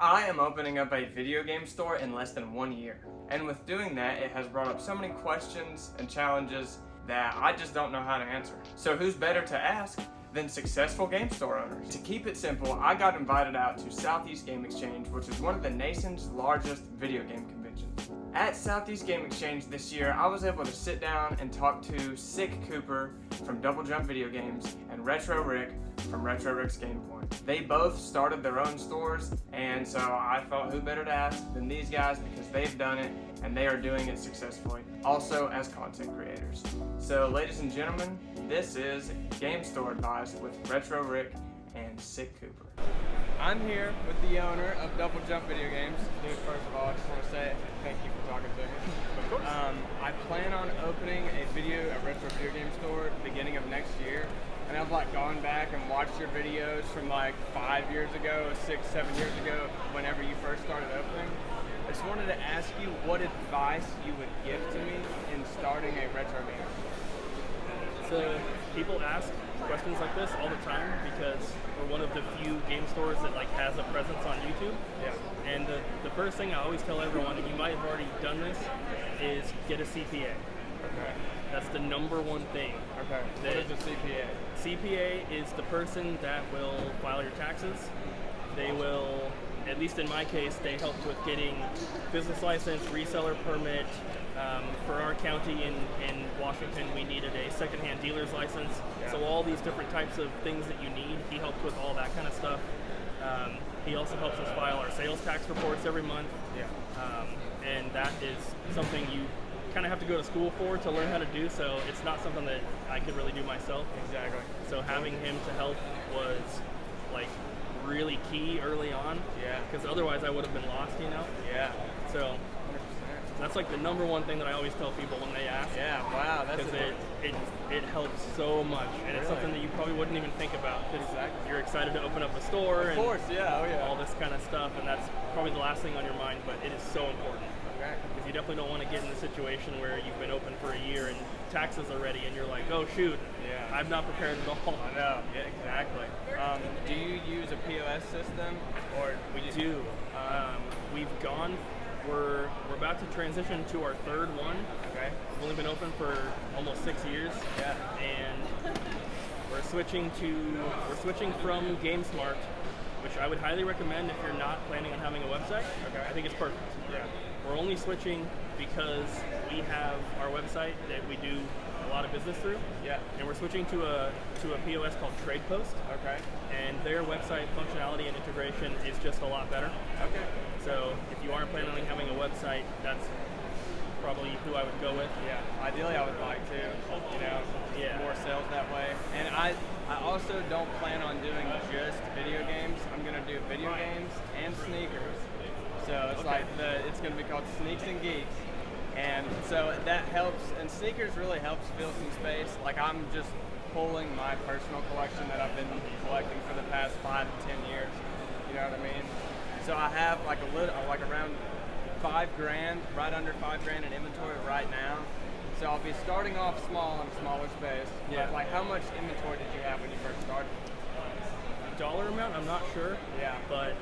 I am opening up a video game store in less than 1 year, and with doing that, it has brought up so many questions and challenges that I just don't know how to answer. So who's better to ask than successful game store owners? To keep it simple, I got invited out to Southeast Game Exchange, which is one of the nation's largest video game conventions. At Southeast Game Exchange this year, I was able to sit down and talk to SicCooper from Double Jump Video Games and Retro Rick from Retro Rick's Game Point. They both started their own stores, and so I thought who better to ask than these guys because they've done it and they are doing it successfully, also as content creators. So ladies and gentlemen, this is Game Store Advice with Retro Rick and SicCooper. I'm here with the owner of Double Jump Video Games. Dude, first of all, I just want to say thank you for talking to me. Of course. I plan on opening a retro video game store at the beginning of next year. And I've gone back and watched your videos from 5 years ago, 6, 7 years ago, whenever you first started opening. I just wanted to ask you what advice you would give to me in starting a retro game. So people ask questions like this all the time because we're one of the few game stores that has a presence on YouTube. Yeah. And the first thing I always tell everyone, and you might have already done this, is get a CPA. Okay. That's the number one thing. Okay. What is a CPA? CPA is the person that will file your taxes. They will, at least in my case, they help with getting business license, reseller permit. For our county in Washington, we needed a secondhand dealer's license. Yeah. So all these different types of things that you need, he helped with all that kind of stuff. He also helps us file our sales tax reports every month. Yeah. And that is something you kind of have to go to school for to learn how to do, so it's not something that I could really do myself. Exactly. So having him to help was really key early on. Yeah. Because otherwise I would have been lost, Yeah. So 100%. that's the number one thing that I always tell people when they ask. Yeah. Wow. That's because it helps so much, and it's something that you probably wouldn't even think about because you're excited to open up a store. Of course. Yeah. Oh yeah. All this kind of stuff, and that's probably the last thing on your mind, but it is so important. Because you definitely don't want to get in the situation where you've been open for a year and taxes are ready and you're like, oh shoot, I'm not prepared at all. I know, yeah, exactly. Do you use a POS system or We do. We're about to transition to our third one. Okay. We've only been open for almost 6 years. Yeah. And we're switching from GameSmart, which I would highly recommend if you're not planning on having a website. Okay. I think it's perfect. Yeah. We're only switching because we have our website that we do a lot of business through. Yeah. And we're switching to a POS called Trade Post. Okay. And their website functionality and integration is just a lot better. Okay. So if you aren't planning on having a website, that's probably who I would go with. Yeah. Ideally, I would like to. More sales that way. And I also don't plan on doing just video games. I'm gonna do video games and sneakers. So it's it's going to be called Sneaks and Geeks, and so that helps. And sneakers really helps fill some space. I'm just pulling my personal collection that I've been collecting for the past 5 to 10 years. You know what I mean? So I have around $5,000, right under $5,000 in inventory right now. So I'll be starting off small in a smaller space. Yeah. But how much inventory did you have when you first started? Dollar amount, I'm not sure. Yeah. But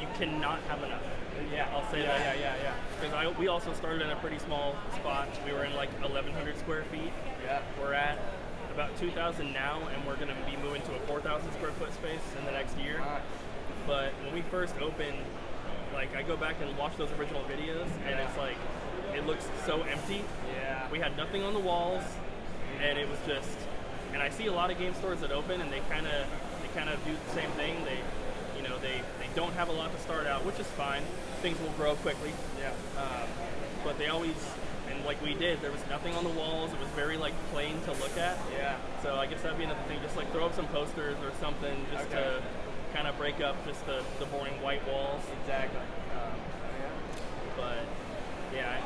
you cannot have enough. Yeah, I'll say that. Yeah. Because we also started in a pretty small spot. We were in 1,100 square feet. Yeah. We're at about 2,000 now, and we're going to be moving to a 4,000 square foot space in the next year. Nice. But when we first opened, I go back and watch those original videos, and it's it looks so empty. Yeah. We had nothing on the walls, and it was just. And I see a lot of game stores that open, and they kind of do the same thing. They don't have a lot to start out, which is fine. Things will grow quickly. Yeah. But they always, and like we did, there was nothing on the walls. It was very plain to look at. Yeah. So I guess that'd be another thing. Just throw up some posters or something, just to kind of break up just the boring white walls. Exactly. But yeah,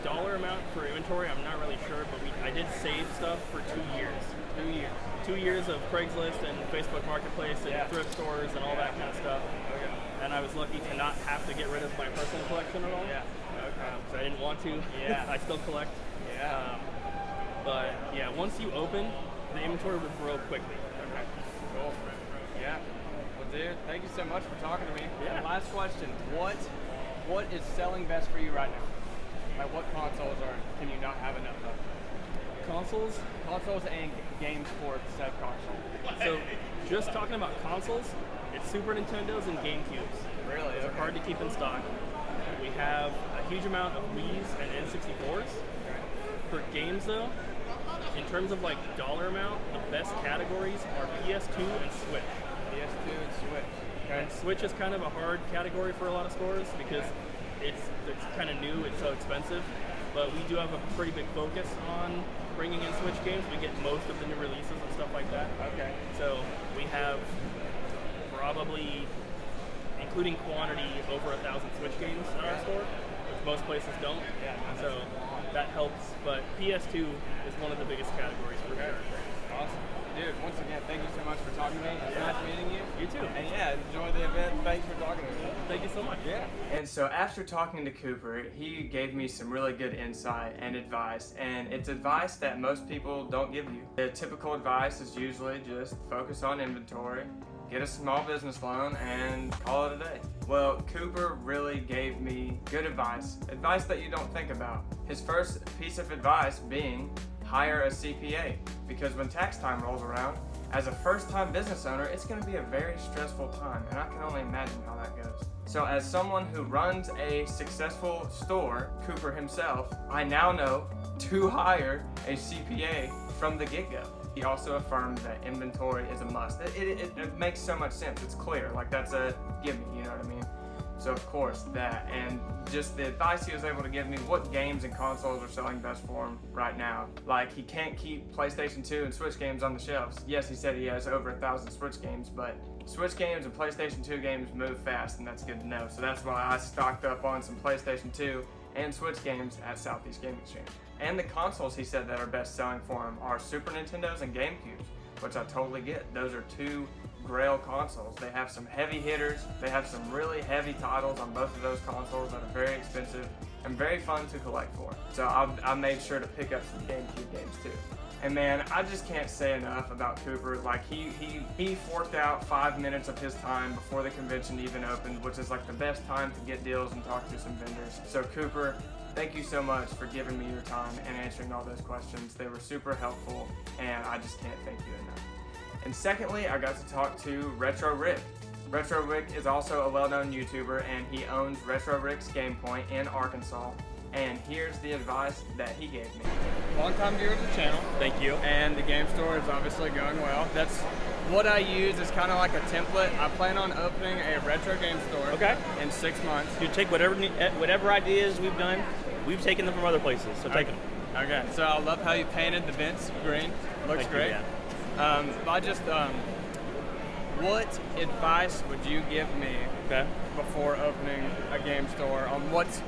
dollar amount for inventory, I'm not really sure, but I did save stuff for 2 years. 2 years. 2 years of Craigslist and Facebook Marketplace and thrift stores and all that kind of stuff. Okay. And I was lucky to not have to get rid of my personal collection at all. Yeah. Okay. So I didn't want to. Yeah. I still collect. Yeah. But yeah, once you open, the inventory would grow quickly. Okay. Cool. Yeah. Well, dude, thank you so much for talking to me. Yeah. And last question, what is selling best for you right now? Like what consoles can you not have enough of? Consoles And games for said console. So, just talking about consoles, it's Super Nintendos and GameCubes. Really? They're hard to keep in stock. We have a huge amount of Wii's and N64s. For games though, in terms of like dollar amount, the best categories are PS2 and Switch. PS2 and Switch. Okay. And Switch is kind of a hard category for a lot of stores because it's kind of new, it's so expensive. But we do have a pretty big focus on bringing in Switch games. We get most of the new releases and stuff like that. Okay. So we have probably, including quantity, over 1,000 Switch games in our store, which most places don't. Yeah. So that helps. But PS2 is one of the biggest categories for sure. Awesome. Dude, once again, thank you so much for talking to me. It's nice meeting you. You too. And yeah, enjoy the event. Thanks for talking to me. Thank you so much. Yeah. And so after talking to Cooper, he gave me some really good insight and advice, and it's advice that most people don't give you. The typical advice is usually just focus on inventory, get a small business loan, and call it a day. Well, Cooper really gave me good advice that you don't think about. His first piece of advice being hire a CPA, because when tax time rolls around, as a first-time business owner, it's going to be a very stressful time, and I can only imagine how that goes. So as someone who runs a successful store, Cooper himself, I now know to hire a CPA from the get-go. He also affirmed that inventory is a must. It makes so much sense. It's clear. Like, that's a gimme, you know what I mean? So of course that, and just the advice he was able to give me, what games and consoles are selling best for him right now. Like, he can't keep PlayStation 2 and Switch games on the shelves. Yes, he said he has over 1,000 Switch games, but Switch games and PlayStation 2 games move fast, and that's good to know. So that's why I stocked up on some PlayStation 2 and Switch games at Southeast Gaming Exchange. And the consoles he said that are best selling for him are Super Nintendos and GameCubes, which I totally get. Those are two Grail consoles. They have some heavy hitters. They have some really heavy titles on both of those consoles that are very expensive and very fun to collect for. So I made sure to pick up some GameCube games too. And man, I just can't say enough about Cooper. Like, he forked out 5 minutes of his time before the convention even opened, which is like the best time to get deals and talk to some vendors. So Cooper, thank you so much for giving me your time and answering all those questions. They were super helpful, and I just can't thank you enough. And secondly, I got to talk to Retro Rick. Retro Rick is also a well-known YouTuber, and he owns Retro Rick's Game Point in Arkansas. And here's the advice that he gave me. Long-time viewer of the channel. Thank you. And the game store is obviously going well. That's what I use is kind of like a template. I plan on opening a retro game store in 6 months. You take whatever ideas we've done, we've taken them from other places, so take them. Okay, so I love how you painted the vents green. Looks great. You, what advice would you give me before opening a game store on what's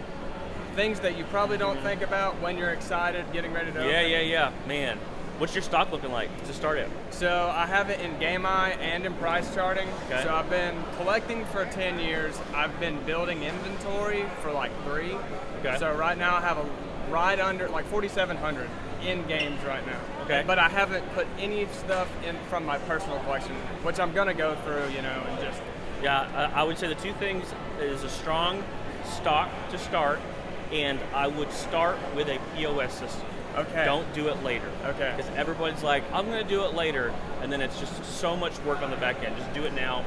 things that you probably don't think about when you're excited, getting ready to open? Yeah. Man, what's your stock looking like to start it? So I have it in Game Eye and in price charting. Okay. So I've been collecting for 10 years. I've been building inventory for like 3. Okay. So right now I have a right under like 4,700 in games right now. Okay. But I haven't put any stuff in from my personal collection, which I'm gonna go through, you know, and just. Yeah, I would say the two things is a strong stock to start, and I would start with a POS system. Okay. Don't do it later. Okay. Because everybody's like, I'm going to do it later, and then it's just so much work on the back end. Just do it now.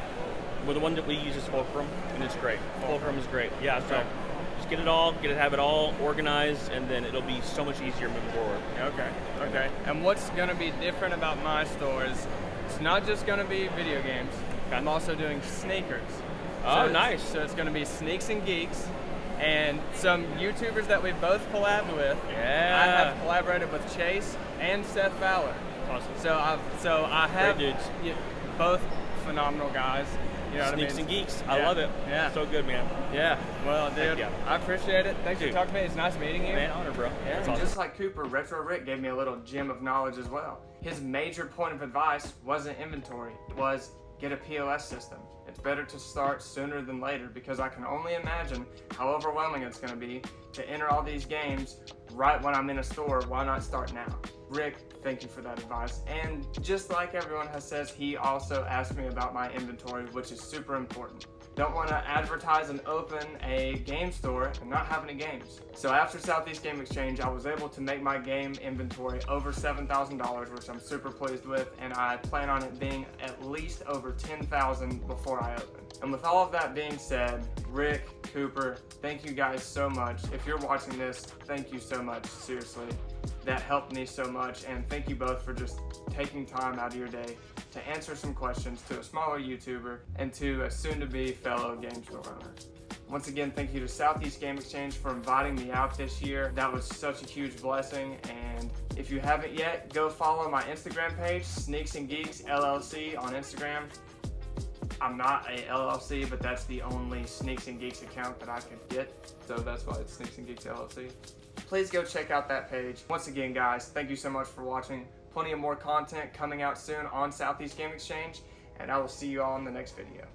Well, the one that we use is Fulcrum, and it's great. Fulcrum is great. Yeah, so just have it all organized, and then it'll be so much easier moving forward. Okay. And what's going to be different about my store is it's not just going to be video games. I'm also doing sneakers. Oh, nice. So it's going to be Sneaks and Geeks. And some YouTubers that we've both collabed with. Yeah. I have collaborated with Chase and Seth Fowler. Awesome. So I have Great dudes. Both phenomenal guys. You know what I mean? Sneaks and Geeks. I love it. Yeah. So good, man. Yeah. Well, dude, yeah. I appreciate it. Thanks for talking to me. It's nice meeting you. Man, honor, bro. Yeah. That's And awesome. just like Cooper, Retro Rick gave me a little gem of knowledge as well. His major point of advice wasn't inventory. It was get a POS system. It's better to start sooner than later, because I can only imagine how overwhelming it's going to be to enter all these games right when I'm in a store. Why not start now? Rick, thank you for that advice. And just like everyone has said, he also asked me about my inventory, which is super important. Don't want to advertise and open a game store and not have any games. So after Southeast Game Exchange, I was able to make my game inventory over $7,000, which I'm super pleased with, and I plan on it being at least over $10,000 before I open. And with all of that being said, Rick, Cooper, thank you guys so much. If you're watching this, thank you so much, seriously. That helped me so much, and thank you both for just taking time out of your day to answer some questions to a smaller YouTuber and to a soon-to-be fellow game store owner. Once again, thank you to Southeast Game Exchange for inviting me out this year. That was such a huge blessing, and if you haven't yet, go follow my Instagram page, Sneaks and Geeks LLC on Instagram. I'm not a LLC, but that's the only Sneaks and Geeks account that I could get, so that's why it's Sneaks and Geeks LLC. Please go check out that page. Once again, guys, thank you so much for watching. Plenty of more content coming out soon on Southeast Game Exchange, and I will see you all in the next video.